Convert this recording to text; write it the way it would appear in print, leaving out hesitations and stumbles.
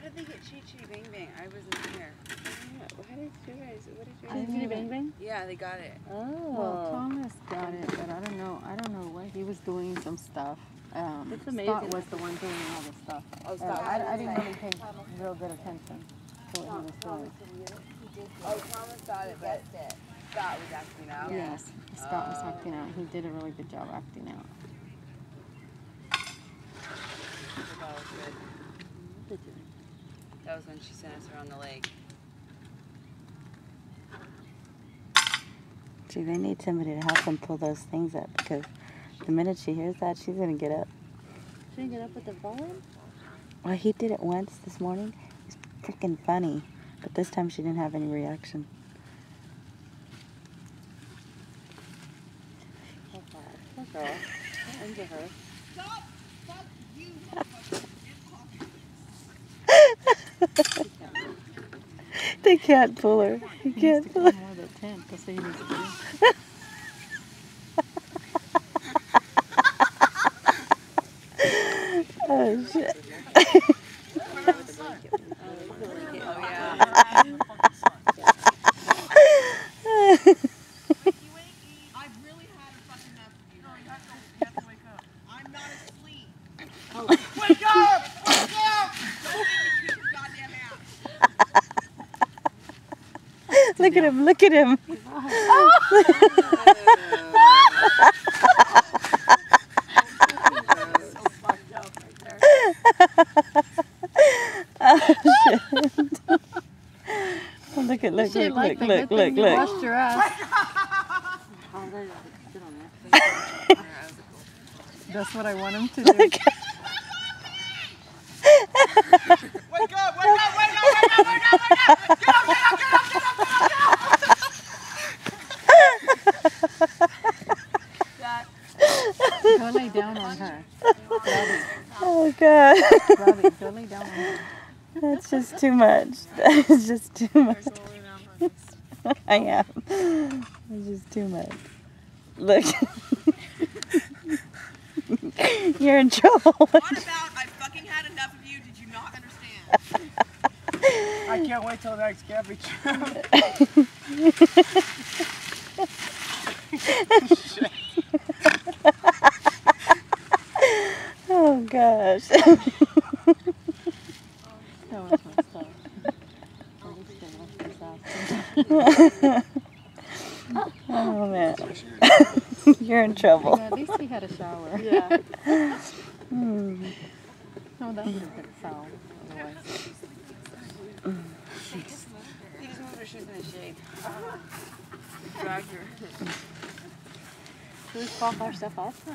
did they get Chitty Chitty Bang Bang? I wasn't here. How did you guys? What did you? Chitty Chitty Bang Bang? Yeah, they got it. Oh. Well, Thomas got it, but I don't know. I don't know what he was doing. Some stuff. That's amazing. Scott was the one doing all the stuff. Oh, Scott. I didn't really pay real good attention to what he was doing. Oh, Thomas got it, but Scott was acting out. Yes, Scott was acting out. He did a really good job acting out. That was good. Did you? That was when she sent us around the lake. Gee, they need somebody to help them pull those things up because the minute she hears that, she's going to get up. She didn't get up with the phone? Well, he did it once this morning. It's freaking funny. But this time she didn't have any reaction. Oh, God. Poor girl. Don't injure her. They can't pull her. You He needs can't to pull come her. out of the tent. That's what he needs to do. Oh, shit. Oh, yeah. I've really had a fucking nap of you. No, you have to wake up. I'm not asleep. Wake up! Wake up! Don't make me kick your goddamn ass. Look at him. Look at him. Oh, shit. Look at, look, Shit, like the look, good thing you look. washed your ass. Oh, there you go. Sit on that. That's what I want him to do. Wake up! Wake up! Wake up! Wake up! Wake up! Wake up! Get up! Get up! Get up! Get up! Go lay down on her. Robbie, Oh, God. Robbie, go lay down on her. That's just too much. That is just too much. I am. It's just too much. Look. You're in trouble. What about I fucking had enough of you? Did you not understand? I can't wait till the next camping trip. Oh, gosh. That was messed up. I wish they washed his ass. Oh, man. You're in trouble. Yeah, at least he had a shower. Yeah. Hmm. No, that would have been foul. Otherwise. He just moved her shoes in the shade. Dragged her. Should we swap our stuff off?